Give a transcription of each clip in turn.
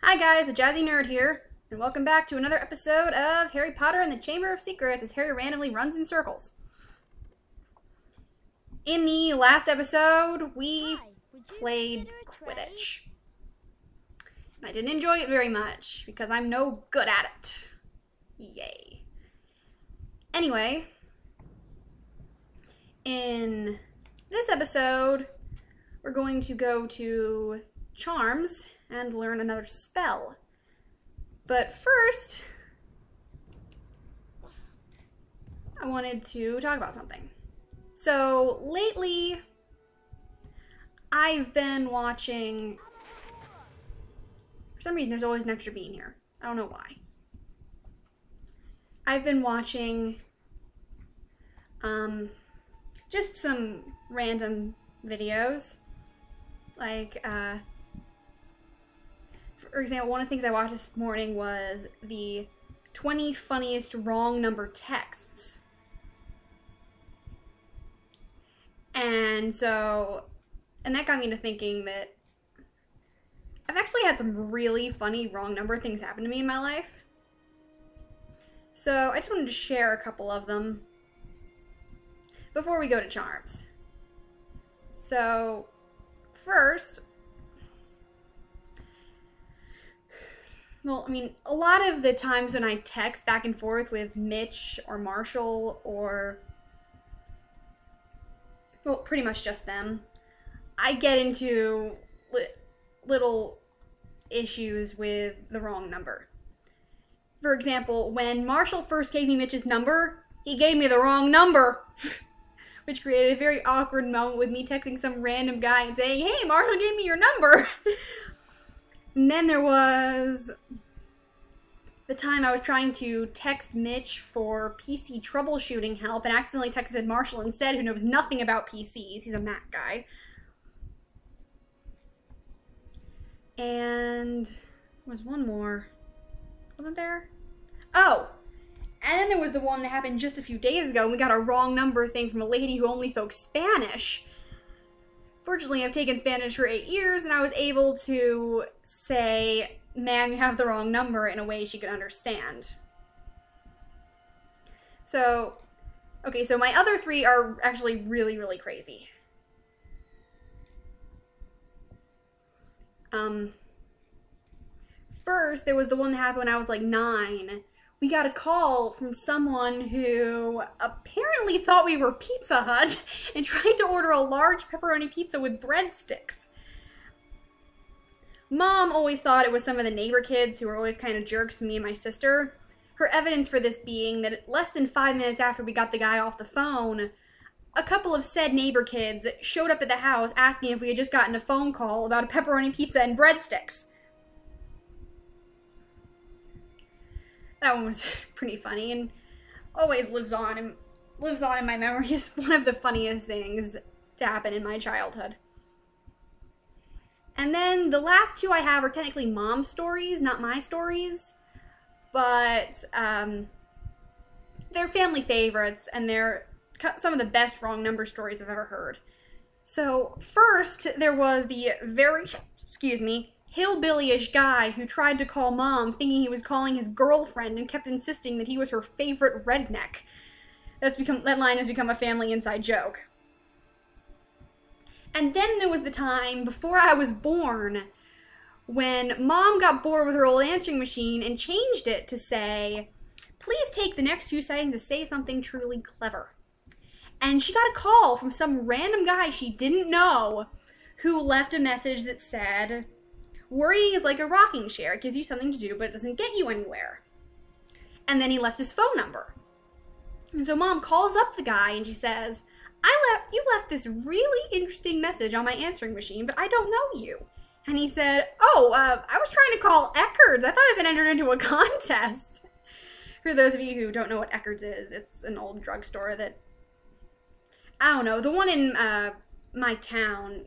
Hi guys, the Jazzy Nerd here, and welcome back to another episode of Harry Potter and the Chamber of Secrets as Harry randomly runs in circles. In the last episode, we played Quidditch. And I didn't enjoy it very much, because I'm no good at it. Yay. Anyway, in this episode, we're going to go to Charms and learn another spell. But first, I wanted to talk about something. So lately, I've been watching, for some reason there's always an extra bean here. I don't know why. I've been watching just some random videos. Like, for example, one of the things I watched this morning was the 20 funniest wrong number texts. And that got me to thinking that I've actually had some really funny wrong number things happen to me in my life. So I just wanted to share a couple of them before we go to Charms. So first, well, I mean, a lot of the times when I text back and forth with Mitch or Marshall or, well, pretty much just them, I get into little issues with the wrong number. For example, when Marshall first gave me Mitch's number, he gave me the wrong number, which created a very awkward moment with me texting some random guy and saying, "Hey, Marshall gave me your number." And then there was the time I was trying to text Mitch for PC troubleshooting help and accidentally texted Marshall instead, who knows nothing about PCs. He's a Mac guy. And there was one more. Wasn't there? Oh! And then there was the one that happened just a few days ago, and we got a wrong number thing from a lady who only spoke Spanish. Fortunately, I've taken Spanish for 8 years, and I was able to say, "Ma'am, you have the wrong number," in a way she could understand. So, okay, so my other three are actually really, really crazy. First, there was the one that happened when I was like 9. We got a call from someone who apparently thought we were Pizza Hut and tried to order a large pepperoni pizza with breadsticks. Mom always thought it was some of the neighbor kids who were always kind of jerks to me and my sister. Her evidence for this being that less than 5 minutes after we got the guy off the phone, a couple of said neighbor kids showed up at the house asking if we had just gotten a phone call about a pepperoni pizza and breadsticks. That one was pretty funny and always lives on in my memory as one of the funniest things to happen in my childhood. And then the last two I have are technically Mom's stories, not my stories, but they're family favorites and they're some of the best wrong number stories I've ever heard. So first, there was the very, hillbilly-ish guy who tried to call Mom thinking he was calling his girlfriend and kept insisting that he was her favorite redneck. That line has become a family inside joke. And then there was the time before I was born when Mom got bored with her old answering machine and changed it to say, "Please take the next few seconds to say something truly clever." And she got a call from some random guy she didn't know who left a message that said, "Worrying is like a rocking chair. It gives you something to do, but it doesn't get you anywhere." And then he left his phone number. And so Mom calls up the guy and she says, "You left this really interesting message on my answering machine, but I don't know you." And he said, "Oh, I was trying to call Eckerd's. I thought I'd been entered into a contest." For those of you who don't know what Eckerd's is, it's an old drugstore that, I don't know, the one in my town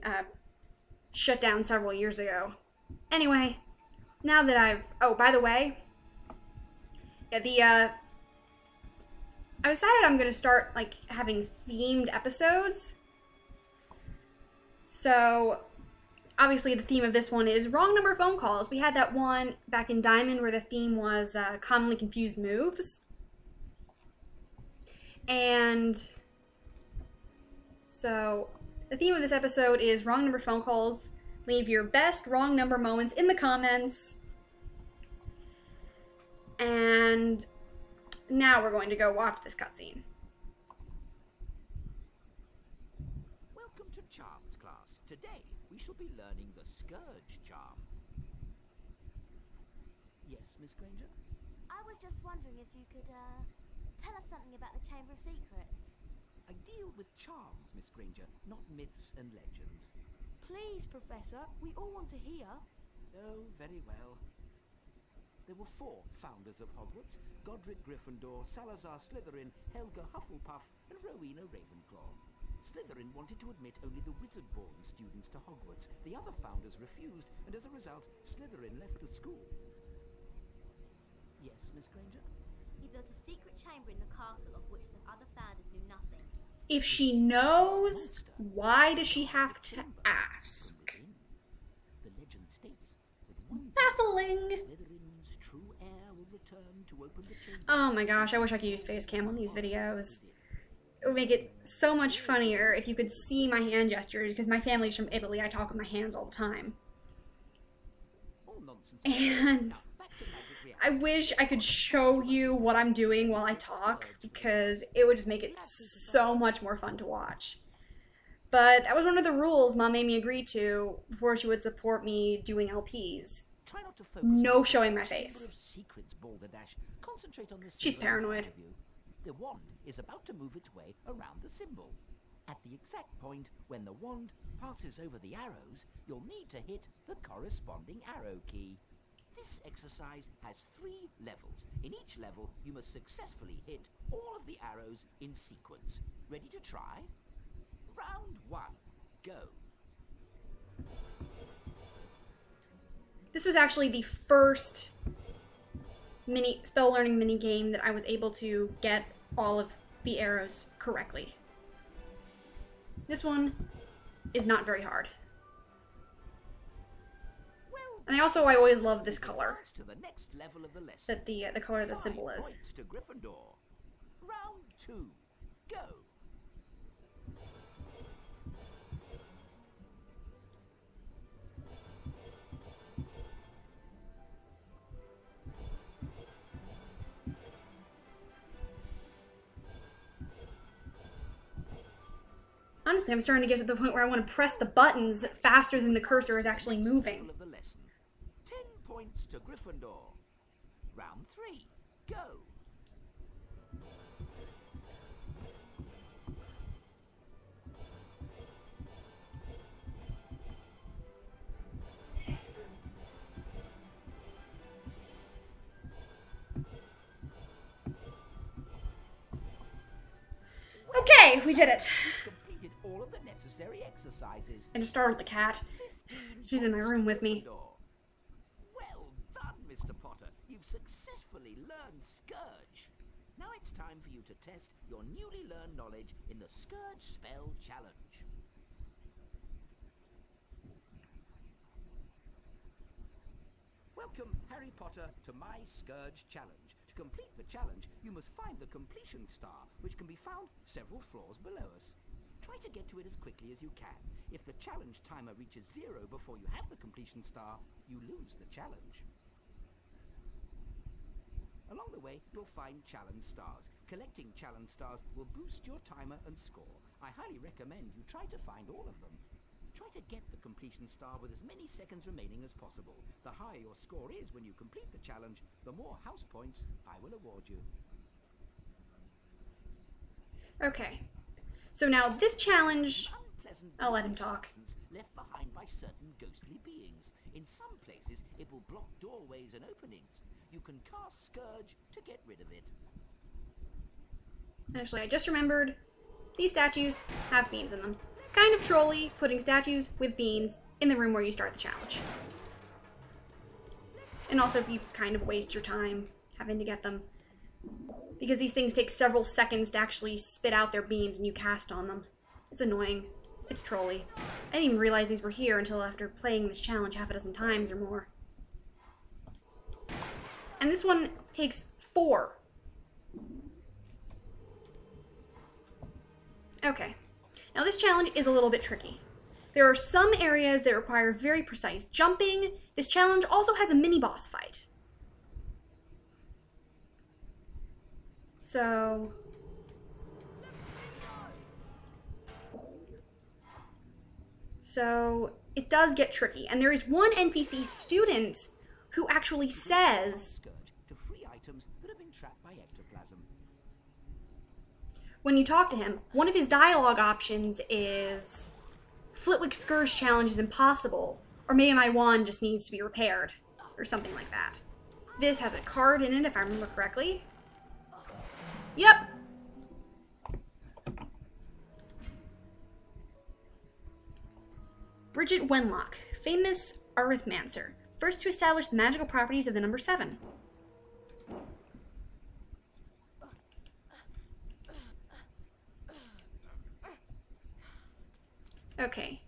shut down several years ago. Anyway, now that oh, by the way, yeah, I decided I'm gonna start, like, having themed episodes. So, obviously the theme of this one is wrong number phone calls. We had that one back in Diamond where the theme was commonly confused moves. And so the theme of this episode is wrong number phone calls. Leave your best wrong number moments in the comments. And now we're going to go watch this cutscene. Welcome to Charms class. Today we shall be learning the Scourge charm. Yes, Miss Granger? I was just wondering if you could tell us something about the Chamber of Secrets. I deal with charms, Miss Granger, not myths and legends. Please, Professor, we all want to hear. Oh, very well. There were 4 founders of Hogwarts: Godric Gryffindor, Salazar Slytherin, Helga Hufflepuff, and Rowena Ravenclaw. Slytherin wanted to admit only the wizard-born students to Hogwarts. The other founders refused, and as a result, Slytherin left the school. Yes, Miss Granger? He built a secret chamber in the castle of which the other founders knew nothing. If she knows, why does she have to ask? The legend states that one Baffling. Slytherin's true heir will return to open the chamber. Oh my gosh, I wish I could use face cam on these videos. It would make it so much funnier if you could see my hand gestures, because my family's from Italy. I talk with my hands all the time. And I wish I could show you what I'm doing while I talk, because it would just make it so much more fun to watch. But that was one of the rules Mom made me agree to before she would support me doing LPs. No showing my face. She's paranoid. The wand is about to move its way around the symbol. At the exact point when the wand passes over the arrows, you'll need to hit the corresponding arrow key. This exercise has 3 levels. In each level, you must successfully hit all of the arrows in sequence. Ready to try? Round 1, go. This was actually the first spell learning mini game that I was able to get all of the arrows correctly. This one is not very hard. And I always love this color. That the color that symbol is. Round 2, go. Honestly, I'm starting to get to the point where I want to press the buttons faster than the cursor is actually moving. 10 points to Gryffindor. Round 3, go. Okay, we did it. Completed all of the necessary exercises. I just started with the cat. She's in my room with me. Well done, Mr. Potter. You've successfully learned Scourge. Now it's time for you to test your newly learned knowledge in the Scourge Spell Challenge. Welcome, Harry Potter, to my Scourge Challenge. To complete the challenge, you must find the completion star, which can be found several floors below us. Try to get to it as quickly as you can. If the challenge timer reaches 0 before you have the completion star, you lose the challenge. Along the way, you'll find challenge stars. Collecting challenge stars will boost your timer and score. I highly recommend you try to find all of them. Try to get the completion star with as many seconds remaining as possible. The higher your score is when you complete the challenge, the more house points I will award you. Okay. So now this challenge, I'll let him talk. Left behind by certain ghostly beings. In some places, it will block doorways and openings. You can cast Scourge to get rid of it. Actually, I just remembered, these statues have beans in them. Kind of trolly, putting statues with beans in the room where you start the challenge. And also, you kind of waste your time having to get them, because these things take several seconds to actually spit out their beans and you cast on them. It's annoying. It's trolly. I didn't even realize these were here until after playing this challenge half a dozen times or more. And this one takes 4. Okay. Now this challenge is a little bit tricky. There are some areas that require very precise jumping. This challenge also has a mini boss fight. So it does get tricky. And there is one NPC student who actually says, Scourge to free items that have been trapped by ectoplasm. when you talk to him, one of his dialogue options is, Flitwick Scourge challenge is impossible, or maybe my wand just needs to be repaired, or something like that. This has a card in it, if I remember correctly. Yep. Bridget Wenlock, famous arithmancer, first to establish the magical properties of the number 7. Okay.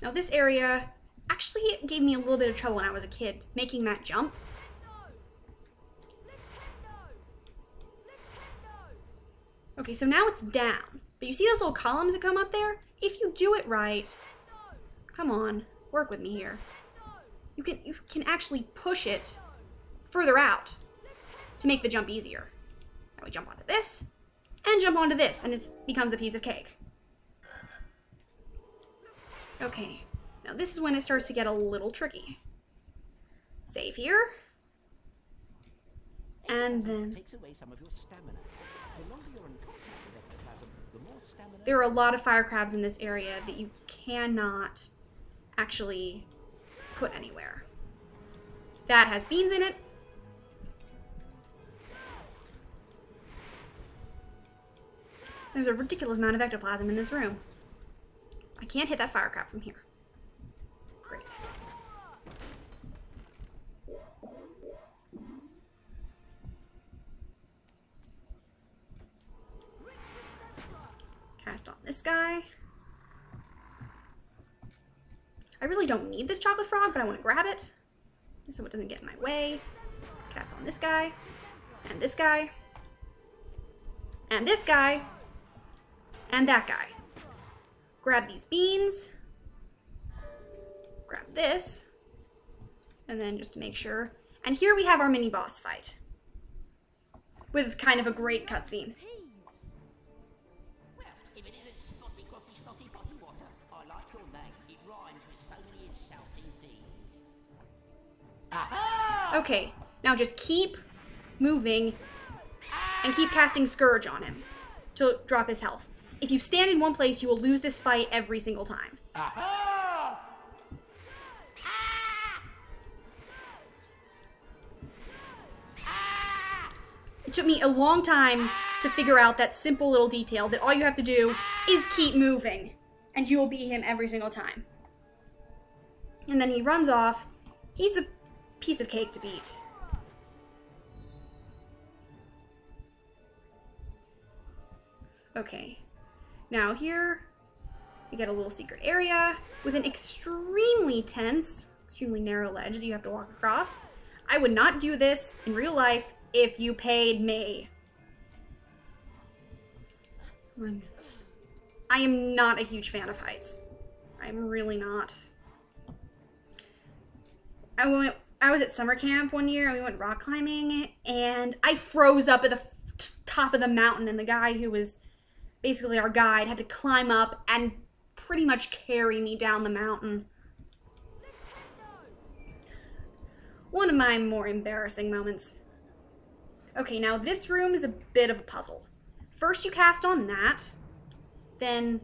Now this area actually gave me a little bit of trouble when I was a kid, making that jump. Okay, so now it's down. But you see those little columns that come up there? If you do it right, come on, work with me here. You can actually push it further out to make the jump easier. Now we jump onto this, and jump onto this, and it becomes a piece of cake. Okay, now this is when it starts to get a little tricky. Save here. And then Takes away some of your stamina. The longer you're in contact with ectoplasm, the more stamina. there are a lot of fire crabs in this area that you cannot actually put anywhere. That has beans in it. There's a ridiculous amount of ectoplasm in this room. I can't hit that fire crab from here. Great. Cast on this guy. I really don't need this chocolate frog, but I want to grab it so it doesn't get in my way. Cast on this guy, and this guy, and this guy, and that guy. Grab these beans, grab this, and then just to make sure. And here we have our mini boss fight with kind of a great cutscene. Well, if it isn't Spotty Quotty Snotty Potty Water, I like your name. It rhymes with so many insulting things. Aha! Okay, now just keep moving and keep casting Scourge on him to drop his health. If you stand in one place, you will lose this fight every single time. Aha! It took me a long time to figure out that simple little detail that all you have to do is keep moving, and you will beat him every single time. And then he runs off. He's a piece of cake to beat. Okay. Now here, we get a little secret area with an extremely tense, extremely narrow ledge that you have to walk across. I would not do this in real life if you paid me. I am not a huge fan of heights. I'm really not. I was at summer camp one year and we went rock climbing and I froze up at the top of the mountain, and the guy who was basically our guide had to climb up and pretty much carry me down the mountain. One of my more embarrassing moments. Okay, now this room is a bit of a puzzle. First you cast on that, then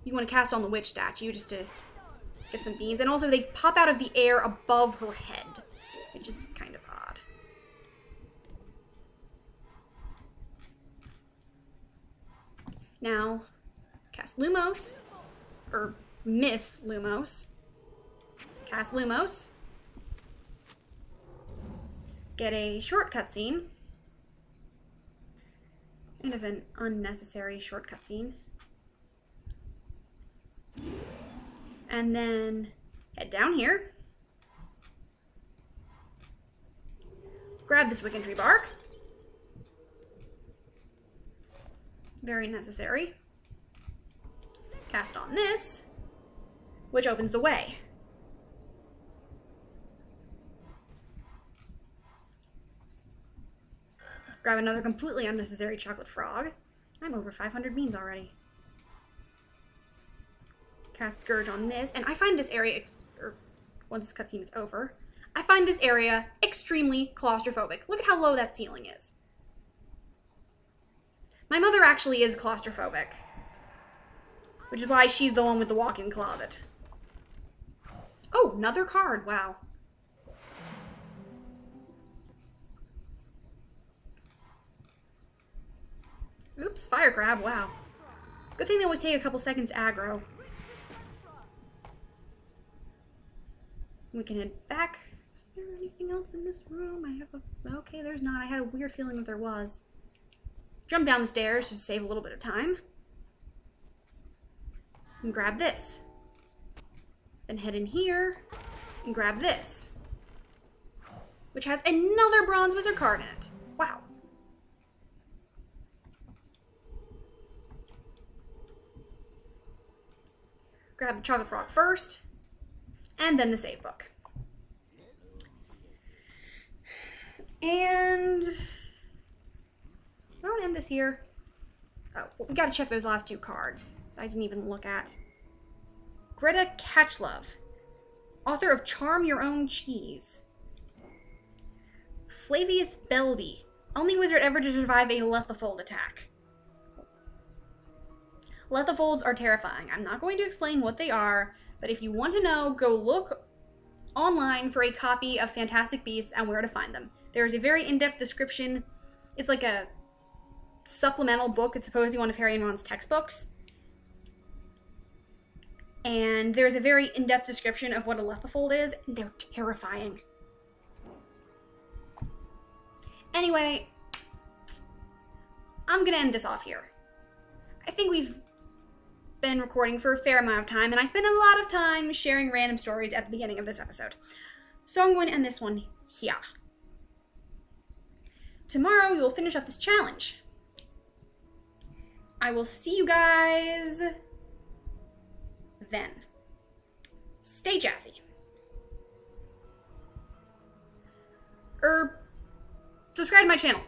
you want to cast on the witch statue just to get some beans, and also they pop out of the air above her head, which is kind of odd. Now, cast Lumos, or Miss Lumos. Cast Lumos. Get a short cutscene. Kind of an unnecessary short cutscene. And then head down here. Grab this Wicked Tree bark. Very necessary. Cast on this, which opens the way. Grab another completely unnecessary chocolate frog. I'm over 500 beans already. Cast Scourge on this, and I find this area, once this cutscene is over, I find this area extremely claustrophobic. Look at how low that ceiling is. My mother actually is claustrophobic, which is why she's the one with the walk-in closet. Oh, another card, wow. Oops, fire crab, wow. Good thing they always take a couple seconds to aggro. We can head back. Is there anything else in this room? Okay, there's not. I had a weird feeling that there was. Jump down the stairs just to save a little bit of time. And grab this. Then head in here and grab this, which has another bronze wizard card in it. Wow. Grab the chocolate frog first, and then the save book. And I don't end this here. Oh, we gotta check those last two cards I didn't even look at. Greta Catchlove, author of Charm Your Own Cheese. Flavius Belby, only wizard ever to survive a Lethifold attack. Lethifolds are terrifying. I'm not going to explain what they are, but if you want to know, go look online for a copy of Fantastic Beasts and where to find them. There is a very in-depth description. It's like a supplemental book. It's supposedly one of Harry and Ron's textbooks. And there's a very in-depth description of what a Lethifold is, and they're terrifying. Anyway, I'm gonna end this off here. I think we've been recording for a fair amount of time, and I spent a lot of time sharing random stories at the beginning of this episode. So I'm going to end this one here. Tomorrow we will finish up this challenge. I will see you guys then. Stay jazzy. Subscribe to my channel.